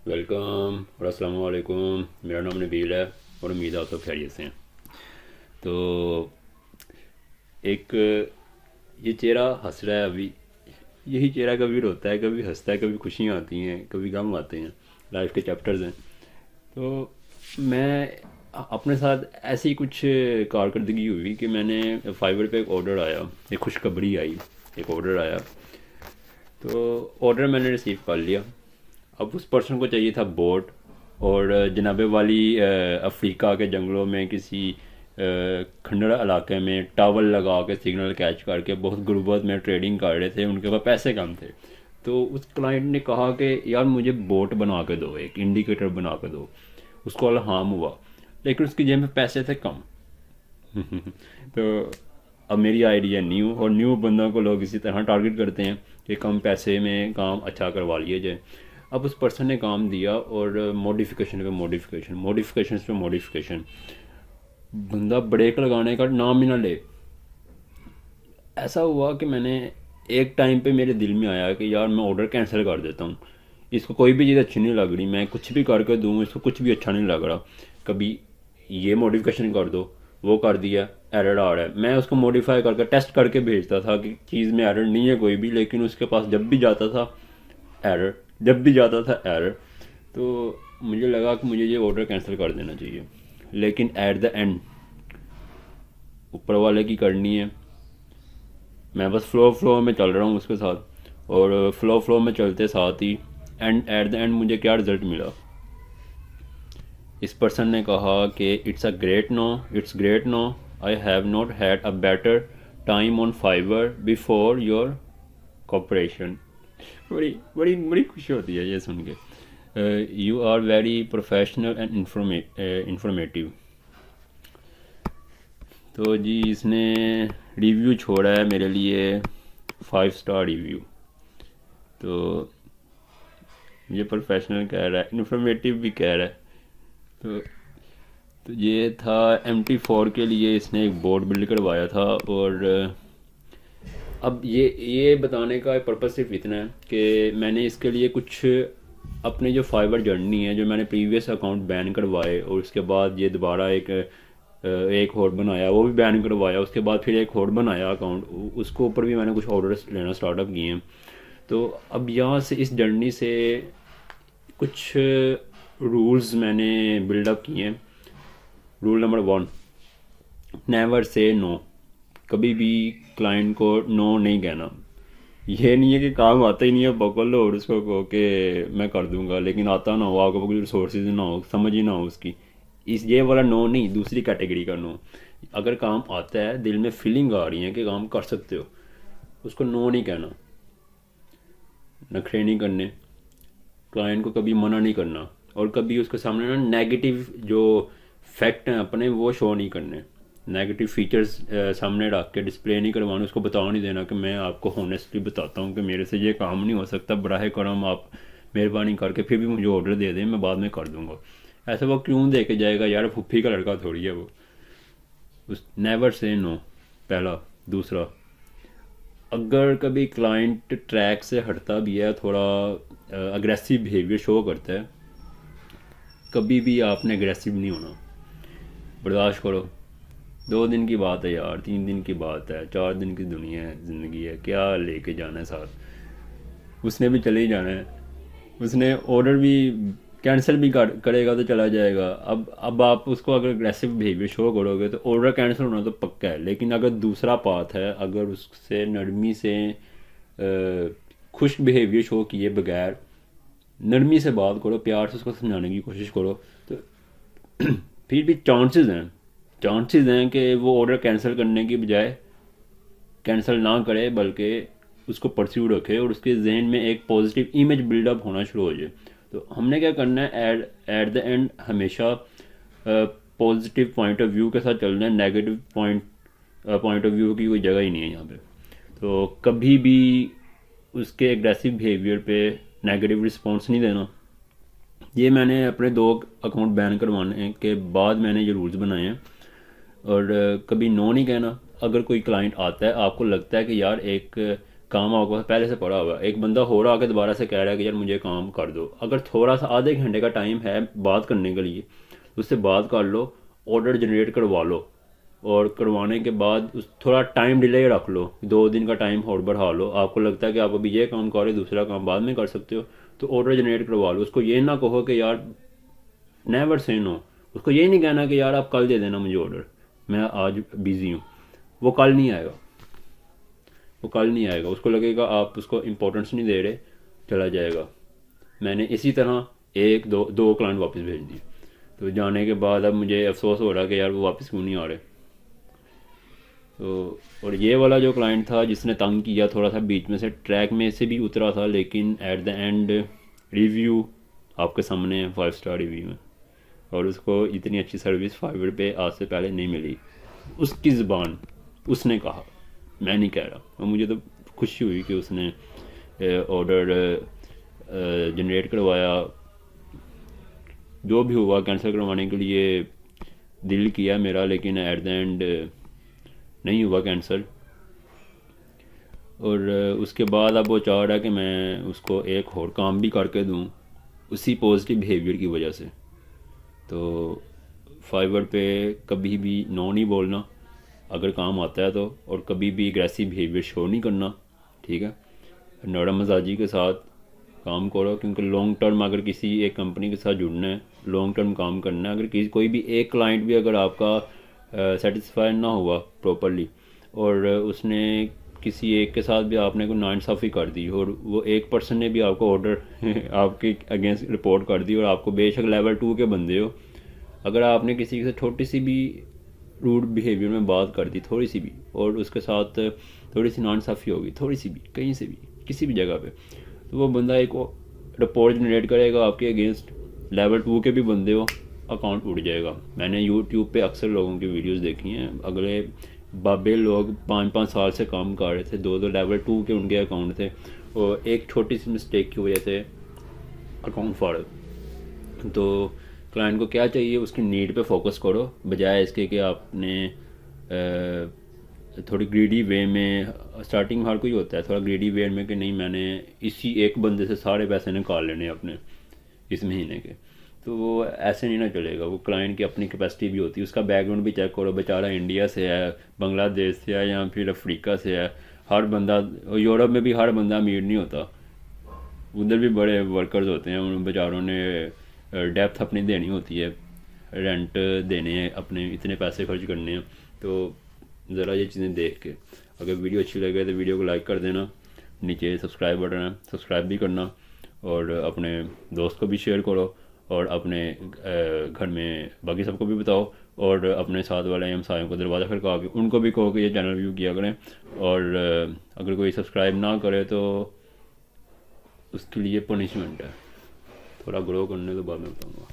Welcome और अस्सलाम वालेकुम। मेरा नाम नबील है और उम्मीद है आप सब खैरियत से हैं। तो एक ये चेहरा हंस रहा है अभी। यही चेहरा कभी रोता है, कभी हंसता है, कभी खुशियाँ आती हैं, कभी गम आते हैं। लाइफ के चैप्टर्स हैं। तो मैं अपने साथ ऐसी कुछ कारकर्दगी हुई कि मैंने फाइवर पे एक ऑर्डर आया, एक खुशखबरी आई, एक ऑर्डर आया। तो ऑर्डर मैंने रिसीव कर लिया। अब उस पर्सन को चाहिए था बोट, और जनाबे वाली अफ्रीका के जंगलों में किसी खंडर इलाके में टावल लगा के सिग्नल कैच करके बहुत गुर्बत में ट्रेडिंग कर रहे थे, उनके पास पैसे कम थे। तो उस क्लाइंट ने कहा कि यार मुझे बोट बना के दो, एक इंडिकेटर बना के दो। उसको अल्हाम हुआ, लेकिन उसकी जेब में पैसे थे कम। तो अब मेरी आइडिया न्यू, और न्यू बंदों को लोग इसी तरह टारगेट करते हैं कि कम पैसे में काम अच्छा करवा लिए जाए। अब उस पर्सन ने काम दिया और मॉडिफिकेशन पे मॉडिफिकेशन, मॉडिफिकेशन पे मॉडिफिकेशन, बंदा ब्रेक लगाने का नाम ही ना ले। ऐसा हुआ कि मैंने एक टाइम पे मेरे दिल में आया कि यार मैं ऑर्डर कैंसिल कर देता हूँ। इसको कोई भी चीज़ अच्छी नहीं लग रही, मैं कुछ भी करके दूँ इसको कुछ भी अच्छा नहीं लग रहा। कभी ये मॉडिफिकेशन कर दो, वो कर दिया, एरर आ रहा है। मैं उसको मॉडिफाई करके टेस्ट करके भेजता था कि चीज़ में एरर नहीं है कोई भी, लेकिन उसके पास जब भी जाता था एरर, जब भी जाता था एरर। तो मुझे लगा कि मुझे ये ऑर्डर कैंसिल कर देना चाहिए। लेकिन एट द एंड ऊपर वाले की करनी है। मैं बस फ्लो में चल रहा हूँ उसके साथ, और फ्लो में चलते साथ ही एंड एट द एंड मुझे क्या रिज़ल्ट मिला। इस पर्सन ने कहा कि it's a great no, it's great no, I have not had a better time on Fiverr before your cooperation. बड़ी बड़ी बड़ी खुशी होती है ये सुन के। You are very professional and informative. तो जी इसने रिव्यू छोड़ा है मेरे लिए, 5 स्टार रिव्यू। तो ये प्रोफेशनल कह रहा है, इन्फॉर्मेटिव भी कह रहा है। तो तो ये था MT4 के लिए इसने एक बोर्ड बिल्ड करवाया था। और अब ये बताने का पर्पज़ सिर्फ इतना है कि मैंने इसके लिए कुछ अपने जो फाइबर जर्नी है, जो मैंने प्रीवियस अकाउंट बैन करवाए और उसके बाद ये दोबारा एक और बनाया, वो भी बैन करवाया, उसके बाद फिर एक और बनाया अकाउंट, उसको ऊपर भी मैंने कुछ ऑर्डर्स लेना स्टार्टअप किए हैं। तो अब यहाँ से इस जर्नी से कुछ रूल्स मैंने बिल्डअप किए हैं। Rule number 1, never say no. कभी भी क्लाइंट को नो नहीं कहना। ये नहीं है कि काम आता ही नहीं है पकड़ लो और उसको कहो कि मैं कर दूंगा, लेकिन आता ना हो, आपको कोई रिसोर्सेज ना हो, समझ ही ना हो उसकी। इस ये वाला नो नहीं, दूसरी कैटेगरी का नो। अगर काम आता है, दिल में फीलिंग आ रही है कि काम कर सकते हो, उसको नो नहीं कहना। नखरे नहीं करने, क्लाइंट को कभी मना नहीं करना, और कभी उसके सामने ना नेगेटिव जो फैक्ट हैं अपने वो शो नहीं करने। नेगेटिव फीचर्स सामने रख के डिस्प्ले नहीं करवाना, उसको बता नहीं देना कि मैं आपको होनेस्टली बताता हूँ कि मेरे से ये काम नहीं हो सकता, बराह करम आप मेहरबानी करके फिर भी मुझे ऑर्डर दे दें, मैं बाद में कर दूँगा। ऐसा वो क्यों दे के जाएगा यार, फुफ्फी का लड़का थोड़ी है वो। उस नेवर से नो, पहला। दूसरा, अगर कभी क्लाइंट ट्रैक से हटता भी है, थोड़ा अग्रेसिव बिहेवियर शो करता है, कभी भी आपने अग्रेसिव नहीं होना। बर्दाश्त करो। 2 दिन की बात है यार, 3 दिन की बात है, 4 दिन की दुनिया है, ज़िंदगी है, क्या लेके जाना है साथ। उसने भी चले ही जाना है। उसने ऑर्डर भी कैंसिल भी करेगा तो चला जाएगा। अब आप उसको अगर अग्रेसिव बिहेवियर शो करोगे तो ऑर्डर कैंसिल होना तो पक्का है। लेकिन अगर दूसरा पाथ है, अगर उससे नरमी से खुश बिहेवियर शो किए बगैर नरमी से बात करो, प्यार से उसको समझाने की कोशिश करो, तो फिर भी चांसेस हैं कि वो ऑर्डर कैंसिल करने की बजाय कैंसिल ना करे, बल्कि उसको परस्यू रखे और उसके जहन में एक पॉजिटिव इमेज बिल्डअप होना शुरू हो जाए। तो हमने क्या करना है, एट द एंड हमेशा पॉजिटिव पॉइंट ऑफ व्यू के साथ चलना है। नेगेटिव पॉइंट ऑफ व्यू की कोई जगह ही नहीं है यहाँ पे। तो कभी भी उसके एग्रेसिव बिहेवियर पे नेगेटिव रिस्पॉन्स नहीं देना। ये मैंने अपने 2 अकाउंट बैन करवाने के बाद मैंने ये रूल्स बनाए हैं। और कभी नो नहीं कहना। अगर कोई क्लाइंट आता है, आपको लगता है कि यार एक काम आपके पास पहले से पड़ा हुआ है, एक बंदा हो रहा आके दोबारा से कह रहा है कि यार मुझे काम कर दो, अगर थोड़ा सा आधे घंटे का टाइम है बात करने के लिए उससे बात कर लो, ऑर्डर जनरेट करवा लो, और करवाने के बाद उस थोड़ा टाइम डिले रख लो, 2 दिन का टाइम और बढ़ा लो। आपको लगता है कि आप अभी ये काम कर रहे हो, दूसरा काम बाद में कर सकते हो, तो ऑर्डर जनरेट करवा लो। उसको ये ना कहो कि यार नेवर से नो, उसको ये नहीं कहना कि यार आप कल दे देना मुझे ऑर्डर, मैं आज बिज़ी हूँ। वो कल नहीं आएगा, वो कल नहीं आएगा, उसको लगेगा आप उसको इम्पोर्टेंस नहीं दे रहे, चला जाएगा। मैंने इसी तरह एक दो दो क्लाइंट वापस भेज दिए। तो जाने के बाद अब मुझे अफसोस हो रहा कि यार वो वापस क्यों नहीं आ रहे। तो और ये वाला जो क्लाइंट था जिसने तंग किया, थोड़ा सा बीच में से ट्रैक में से भी उतरा था, लेकिन एट द एंड रिव्यू आपके सामने है, 5 स्टार रिव्यू है, और उसको इतनी अच्छी सर्विस फाइवर पे आज से पहले नहीं मिली। उसकी ज़ुबान उसने कहा, मैं नहीं कह रहा। और मुझे तो खुशी हुई कि उसने ऑर्डर जनरेट करवाया, जो भी हुआ कैंसिल करवाने के लिए दिल किया मेरा, लेकिन एट द एंड नहीं हुआ कैंसिल। और उसके बाद अब वो चाह रहा है कि मैं उसको एक और काम भी करके दूं उसी पॉजिटिव बिहेवियर की वजह से। तो फाइवर पे कभी भी नो नहीं बोलना अगर काम आता है तो, और कभी भी एग्रेसिव बिहेवियर शो नहीं करना, ठीक है। नरम मजाजी के साथ काम करो, क्योंकि लॉन्ग टर्म अगर किसी एक कंपनी के साथ जुड़ना है, लॉन्ग टर्म काम करना है, अगर किसी कोई भी एक क्लाइंट भी अगर आपका सेटिस्फाई ना हुआ प्रॉपरली, और उसने किसी एक के साथ भी आपने कोई नाइंसाफ़ी कर दी, और वो एक पर्सन ने भी आपको ऑर्डर आपके अगेंस्ट रिपोर्ट कर दी, और आपको बेशक लेवल 2 के बंदे हो, अगर आपने किसी से छोटी सी भी रूड बिहेवियर में बात कर दी, थोड़ी सी भी, और उसके साथ थोड़ी सी नाइंसाफ़ी होगी, थोड़ी सी भी, कहीं से भी, किसी भी जगह पे, तो वो बंदा एक रिपोर्ट जनरेट करेगा आपके अगेंस्ट। लेवल 2 के भी बंदे हो, अकाउंट उड़ जाएगा। मैंने यूट्यूब पे अक्सर लोगों की वीडियोस देखी हैं, अगले बाबे लोग 5-5 साल से काम कर रहे थे, 2-2 लेवल 2 के उनके अकाउंट थे, और एक छोटी सी मिस्टेक की वजह से अकाउंट फाड़। तो क्लाइंट को क्या चाहिए, उसकी नीड पे फोकस करो, बजाय इसके कि आपने थोड़ी ग्रीडी वे में, स्टार्टिंग हर कोई होता है थोड़ा ग्रीडी वे में कि नहीं मैंने इसी एक बंदे से सारे पैसे निकाल लेने अपने इस महीने के, तो वो ऐसे नहीं ना चलेगा। वो क्लाइंट की अपनी कैपेसिटी भी होती है, उसका बैकग्राउंड भी चेक करो, बेचारा इंडिया से है, बांग्लादेश से है, या फिर अफ्रीका से है। हर बंदा, यूरोप में भी हर बंदा अमीर नहीं होता, उधर भी बड़े वर्कर्स होते हैं, उन बेचारों ने डेप्थ अपनी देनी होती है, रेंट देने हैं, अपने इतने पैसे खर्च करने हैं। तो ज़रा ये चीज़ें देख के, अगर वीडियो अच्छी लगे तो वीडियो को लाइक कर देना, नीचे सब्सक्राइब बटन है, सब्सक्राइब भी करना, और अपने दोस्त को भी शेयर करो, और अपने घर में बाकी सबको भी बताओ, और अपने साथ वाले हमसायों को दरवाज़ा खड़का के उनको भी कहो कि ये चैनल व्यू किया करें। और अगर कोई सब्सक्राइब ना करे तो उसके लिए पनिशमेंट है, थोड़ा ग्रो करने के बाद में बताऊँगा।